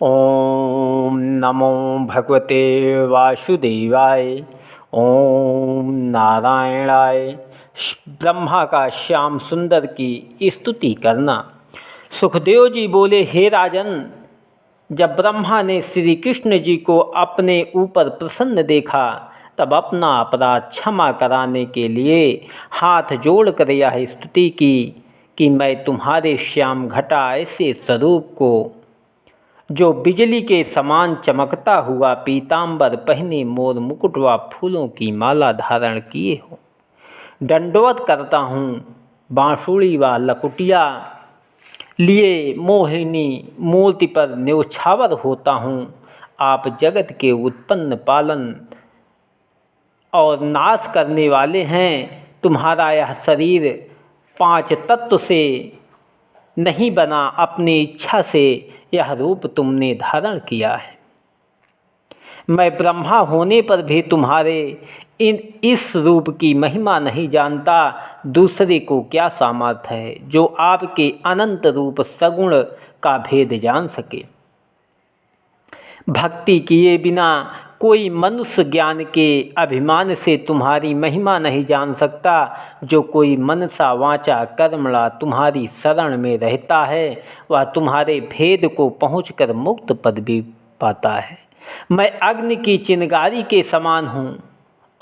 ओम नमो भगवते वासुदेवाय। ओम नारायणाय। ब्रह्मा का श्याम सुंदर की स्तुति करना। सुखदेव जी बोले, हे राजन, जब ब्रह्मा ने श्री कृष्ण जी को अपने ऊपर प्रसन्न देखा तब अपना अपराध क्षमा कराने के लिए हाथ जोड़कर यह स्तुति की कि मैं तुम्हारे श्याम घटा ऐसे स्वरूप को, जो बिजली के समान चमकता हुआ पीतांबर पहने मोर मुकुट व फूलों की माला धारण किए हो, दंडवत करता हूँ, बांसुरी व लकुटिया लिए मोहिनी मूर्ति पर न्यौछावर होता हूँ। आप जगत के उत्पन्न पालन और नाश करने वाले हैं। तुम्हारा यह शरीर 5 तत्व से नहीं बना, अपनी इच्छा से यह रूप तुमने धारण किया है। मैं ब्रह्मा होने पर भी तुम्हारे इस रूप की महिमा नहीं जानता। दूसरे को क्या सामर्थ्य है जो आपके अनंत रूप सगुण का भेद जान सके। भक्ति किए बिना कोई मनुष्य ज्ञान के अभिमान से तुम्हारी महिमा नहीं जान सकता। जो कोई मनसा वाचा कर्मणा तुम्हारी शरण में रहता है वह तुम्हारे भेद को पहुंचकर मुक्त पद भी पाता है। मैं अग्नि की चिंगारी के समान हूँ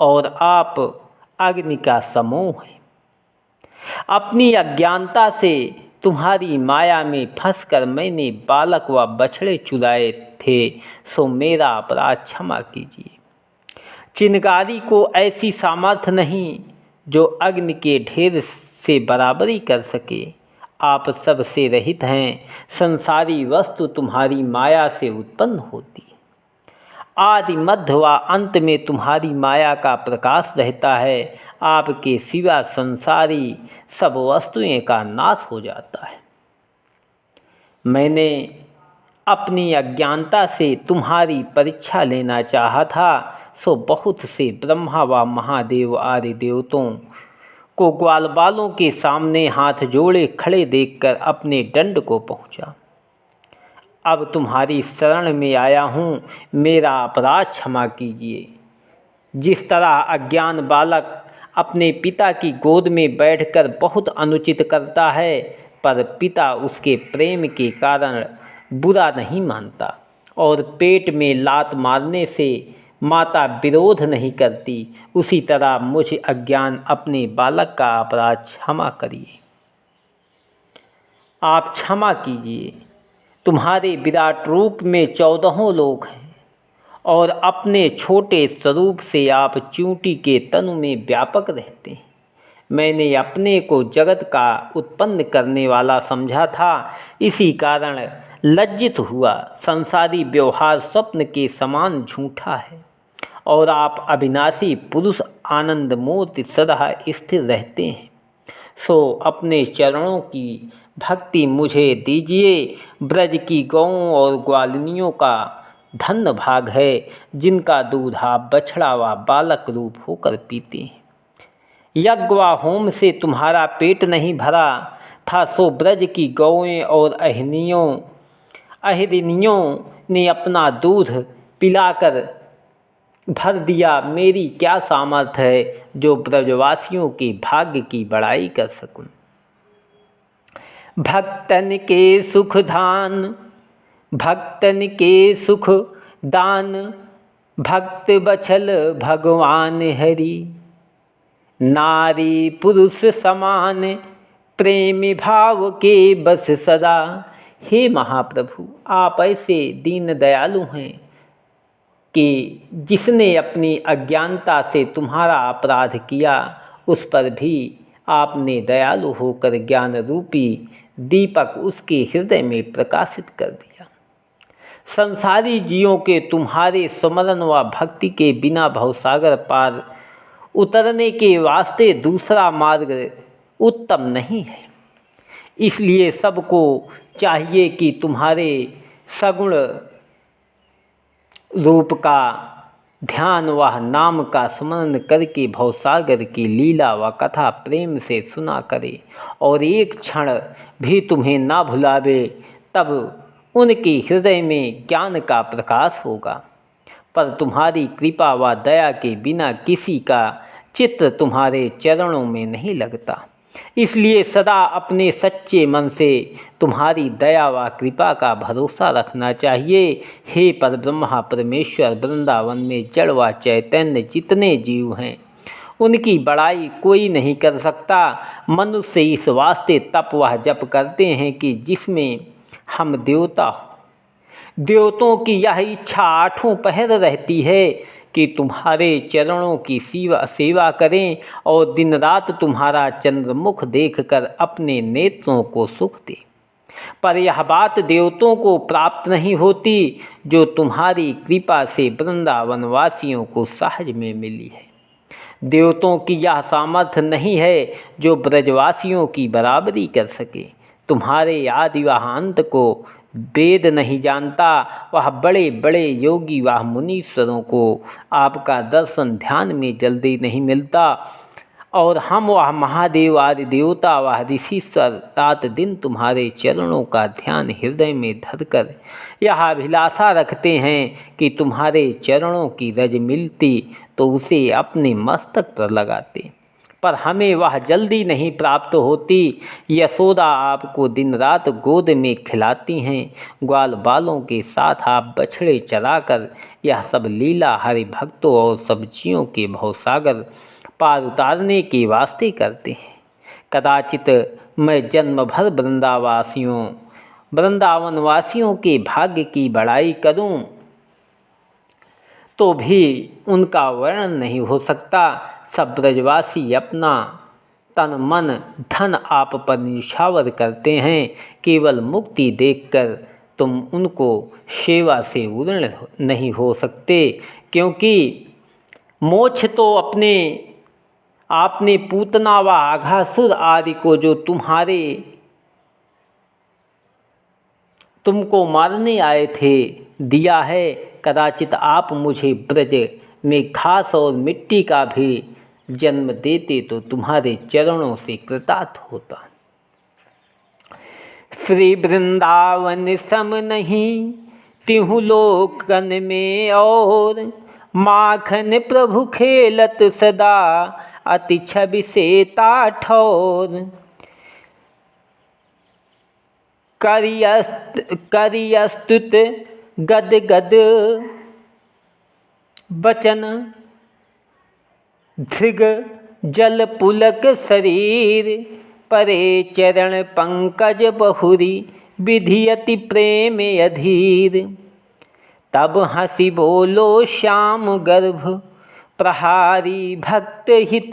और आप अग्नि का समूह हैं। अपनी अज्ञानता से तुम्हारी माया में फंसकर मैंने बालक व बछड़े चुराए थे, सो मेरा अपराध क्षमा कीजिए। चिंगारी को ऐसी सामर्थ्य नहीं जो अग्नि के ढेर से बराबरी कर सके। आप सबसे रहित हैं। संसारी वस्तु तुम्हारी माया से उत्पन्न होती है। आदि मध्य व अंत में तुम्हारी माया का प्रकाश रहता है। आपके सिवा संसारी सब वस्तुएं का नाश हो जाता है। मैंने अपनी अज्ञानता से तुम्हारी परीक्षा लेना चाहा था, सो बहुत से ब्रह्मा व महादेव आदि देवताओं को ग्वाल बालों के सामने हाथ जोड़े खड़े देखकर अपने दंड को पहुँचा। अब तुम्हारी शरण में आया हूँ, मेरा अपराध क्षमा कीजिए। जिस तरह अज्ञान बालक अपने पिता की गोद में बैठकर बहुत अनुचित करता है, पर पिता उसके प्रेम के कारण बुरा नहीं मानता और पेट में लात मारने से माता विरोध नहीं करती, उसी तरह मुझ अज्ञान अपने बालक का अपराध क्षमा करिए। आप क्षमा कीजिए। तुम्हारे विराट रूप में 14 लोक हैं और अपने छोटे स्वरूप से आप चूंटी के तनु में व्यापक रहते हैं। मैंने अपने को जगत का उत्पन्न करने वाला समझा था, इसी कारण लज्जित हुआ। संसारी व्यवहार स्वप्न के समान झूठा है और आप अविनाशी पुरुष आनंद मूर्ति सदा स्थिर रहते हैं। सो अपने चरणों की भक्ति मुझे दीजिए। ब्रज की गौओं और ग्वालिनियों का धन्य भाग है जिनका दूध आप बछड़ा व बालक रूप होकर पीते हैं। यज्ञ व होम से तुम्हारा पेट नहीं भरा था, सो ब्रज की गौएं और अहिरिनियों ने अपना दूध पिलाकर भर दिया। मेरी क्या सामर्थ्य है जो ब्रजवासियों के भाग्य की बड़ाई कर सकूं। भक्तन के सुख दान भक्त बछल भगवान हरि। नारी पुरुष समान प्रेम भाव के बस सदा। हे महाप्रभु, आप ऐसे दीन दयालु हैं कि जिसने अपनी अज्ञानता से तुम्हारा अपराध किया उस पर भी आपने दयालु होकर ज्ञान रूपी दीपक उसके हृदय में प्रकाशित कर दिया। संसारी जीवों के तुम्हारे स्मरण व भक्ति के बिना भवसागर पार उतरने के वास्ते दूसरा मार्ग उत्तम नहीं है। इसलिए सबको चाहिए कि तुम्हारे सगुण रूप का ध्यान व नाम का स्मरण करके भवसागर की लीला व कथा प्रेम से सुना करे और एक क्षण भी तुम्हें ना भुलावे। तब उनके हृदय में ज्ञान का प्रकाश होगा। पर तुम्हारी कृपा व दया के बिना किसी का चित्त तुम्हारे चरणों में नहीं लगता। इसलिए सदा अपने सच्चे मन से तुम्हारी दया व कृपा का भरोसा रखना चाहिए। हे परब्रह्मा परमेश्वर, वृंदावन में जड़ व चैतन्य जितने जीव हैं उनकी बड़ाई कोई नहीं कर सकता। मनुष्य इस वास्ते तप व जप करते हैं कि जिसमें हम देवताओं की यह इच्छा आठों पहर रहती है कि तुम्हारे चरणों की सेवा करें और दिन रात तुम्हारा चंद्रमुख देखकर अपने नेत्रों को सुख दें। पर यह बात देवताओं को प्राप्त नहीं होती जो तुम्हारी कृपा से वृंदावन वासियों को सहज में मिली है। देवताओं की यह सामर्थ्य नहीं है जो ब्रजवासियों की बराबरी कर सके। तुम्हारे आदि व अंत को वेद नहीं जानता, वह बड़े बड़े योगी व मुनीश्वरों को आपका दर्शन ध्यान में जल्दी नहीं मिलता। और हम वह महादेव आदि देवता व ऋषिश्वर रात दिन तुम्हारे चरणों का ध्यान हृदय में धरकर यह अभिलाषा रखते हैं कि तुम्हारे चरणों की रज मिलती तो उसे अपने मस्तक पर लगाते, पर हमें वह जल्दी नहीं प्राप्त होती। यशोदा आपको दिन रात गोद में खिलाती हैं, ग्वाल बालों के साथ आप बछड़े चराकर यह सब लीला हरि भक्तों और सब्जियों के भवसागर पार उतारने के वास्ते करते हैं। कदाचित मैं जन्म भर वृंदावन वासियों के भाग्य की बड़ाई करूं तो भी उनका वर्णन नहीं हो सकता। सब ब्रजवासी अपना तन मन धन आप पर निछावर करते हैं। केवल मुक्ति देखकर तुम उनको सेवा से उर्ण नहीं हो सकते, क्योंकि मोक्ष तो आपने पूतना व अघासुर आदि को जो तुमको मारने आए थे दिया है। कदाचित आप मुझे ब्रज में घास और मिट्टी का भी जन्म देते तो तुम्हारे चरणों से कृतार्थ होता। श्री वृंदावन सम नहीं तिहु लोकन में और, माखन प्रभु खेलत सदा अति छवि से ताठौर। करियस्तुत गद गद बचन धृग जल पुलक शरीर, परे चरण पंकज बहुरी विधि अति प्रेम अधीर। तब हंसी बोलो श्याम गर्भ प्रहारी भक्त हित,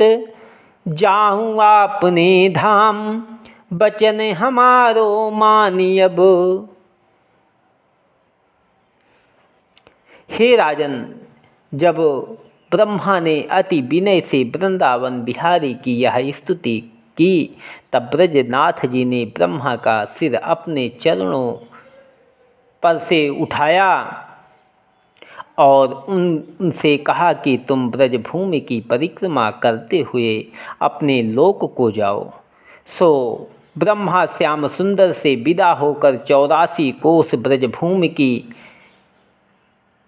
जाऊँ आपने धाम बचन हमारो मानियब। हे राजन, जब ब्रह्मा ने अति विनय से वृंदावन बिहारी की यह स्तुति की तब ब्रजनाथ जी ने ब्रह्मा का सिर अपने चरणों पर से उठाया और उनसे कहा कि तुम ब्रजभूमि की परिक्रमा करते हुए अपने लोक को जाओ। सो ब्रह्मा श्याम सुंदर से विदा होकर 84 कोस ब्रजभूमि की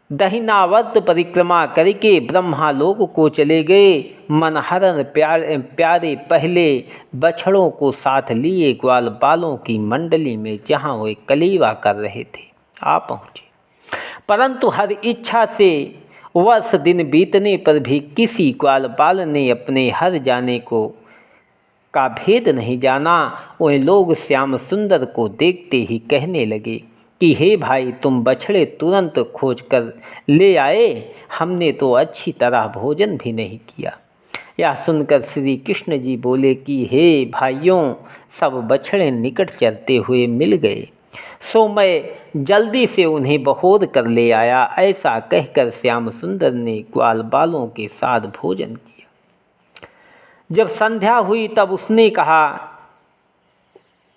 दहिनावर्त परिक्रमा करके ब्रह्मालोक को चले गए। मनहरण प्यारे पहले बछड़ों को साथ लिए ग्वाल बालों की मंडली में जहाँ वे कलीवा कर रहे थे आ पहुँचे, परंतु हर इच्छा से वर्ष दिन बीतने पर भी किसी ग्वाल बाल ने अपने हर जाने का भेद नहीं जाना। वे लोग श्याम सुंदर को देखते ही कहने लगे कि हे भाई, तुम बछड़े तुरंत खोज कर ले आए, हमने तो अच्छी तरह भोजन भी नहीं किया। यह सुनकर श्री कृष्ण जी बोले कि हे भाइयों, सब बछड़े निकट चलते हुए मिल गए, सो मैं जल्दी से उन्हें बहोर कर ले आया। ऐसा कहकर श्याम सुंदर ने ग्वाल बालों के साथ भोजन किया। जब संध्या हुई तब उसने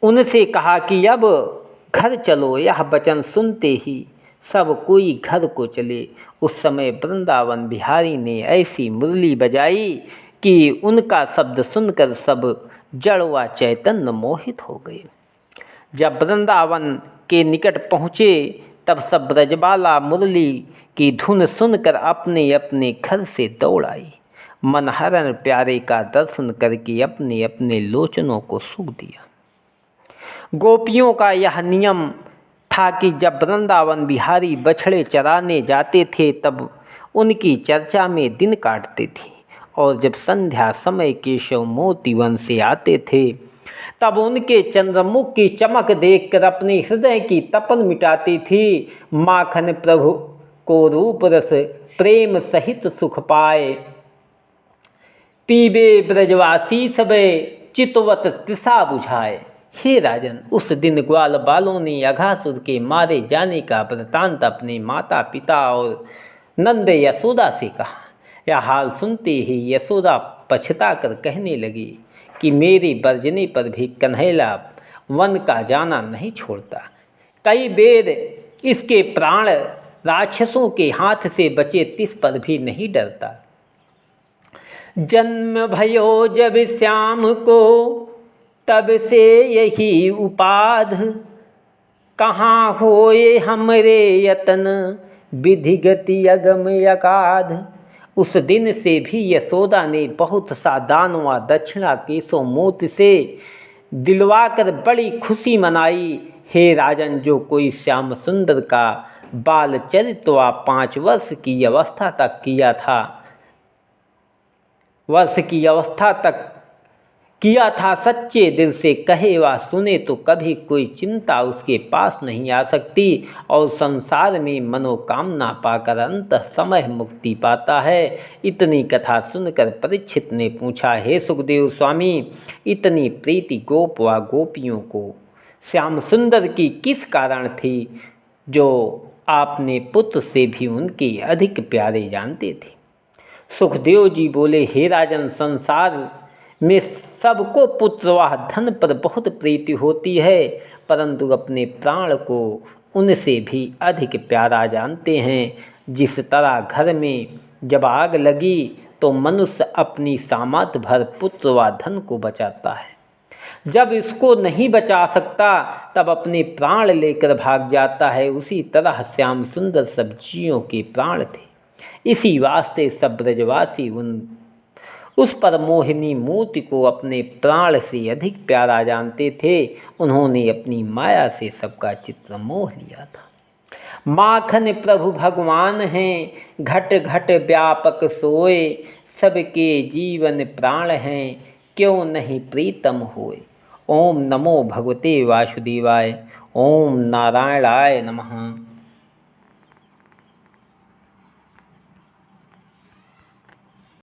उनसे कहा कि अब घर चलो। यह वचन सुनते ही सब कोई घर को चले। उस समय वृंदावन बिहारी ने ऐसी मुरली बजाई कि उनका शब्द सुनकर सब जड़ व चैतन्य मोहित हो गए। जब वृंदावन के निकट पहुँचे तब सब ब्रजबाला मुरली की धुन सुनकर अपने अपने घर से दौड़ आई। मनहरण प्यारे का दर्शन करके अपने अपने लोचनों को सूख दिया। गोपियों का यह नियम था कि जब वृंदावन बिहारी बछड़े चराने जाते थे तब उनकी चर्चा में दिन काटते थे, और जब संध्या समय केशव मोतीवन से आते थे तब उनके चंद्रमुख की चमक देखकर अपने हृदय की तपन मिटाती थी। माखन प्रभु को रूप रस प्रेम सहित सुख पाए, पीबे ब्रजवासी सबे चितवत तृषा बुझाए। हे राजन, उस दिन ग्वाल बालों ने अघासुर के मारे जाने का वृतांत अपने माता पिता और नंद यशोदा से कहा। यह हाल सुनते ही यशोदा पछता कर कहने लगी कि मेरे बरजने पर भी कन्हैया वन का जाना नहीं छोड़ता। कई बेर इसके प्राण राक्षसों के हाथ से बचे तिस पर भी नहीं डरता। जन्म भयो जब श्याम को तब से यही उपाध, कहाँ होए हमरे यतन विधि गति अगम अगाध। उस दिन से भी यशोदा ने बहुत सा दान व दक्षिणा केशव मोती से दिलवाकर बड़ी खुशी मनाई। हे राजन, जो कोई श्याम सुंदर का बाल चरित्र व 5 वर्ष की अवस्था तक किया था सच्चे दिल से कहे व सुने तो कभी कोई चिंता उसके पास नहीं आ सकती और संसार में मनोकामना पाकर अंत समय मुक्ति पाता है। इतनी कथा सुनकर परीक्षित ने पूछा, हे सुखदेव स्वामी, इतनी प्रीति गोप व गोपियों को श्याम सुंदर की किस कारण थी जो आपने पुत्र से भी उनके अधिक प्यारे जानते थे? सुखदेव जी बोले, हे राजन, संसार में सबको पुत्र व धन पर बहुत प्रीति होती है, परंतु अपने प्राण को उनसे भी अधिक प्यारा जानते हैं। जिस तरह घर में जब आग लगी तो मनुष्य अपनी सामर्थ्य भर पुत्र व धन को बचाता है, जब इसको नहीं बचा सकता तब अपने प्राण लेकर भाग जाता है। उसी तरह श्याम सुंदर सब जीवों के प्राण थे। इसी वास्ते सब ब्रजवासी उस पर मोहिनी मूर्ति को अपने प्राण से अधिक प्यारा जानते थे। उन्होंने अपनी माया से सबका चित्र मोह लिया था। माखन प्रभु भगवान हैं, घट घट व्यापक सोए, सबके जीवन प्राण हैं, क्यों नहीं प्रीतम होए। ओम नमो भगवते वासुदेवाय। ओम नारायणाय नमः।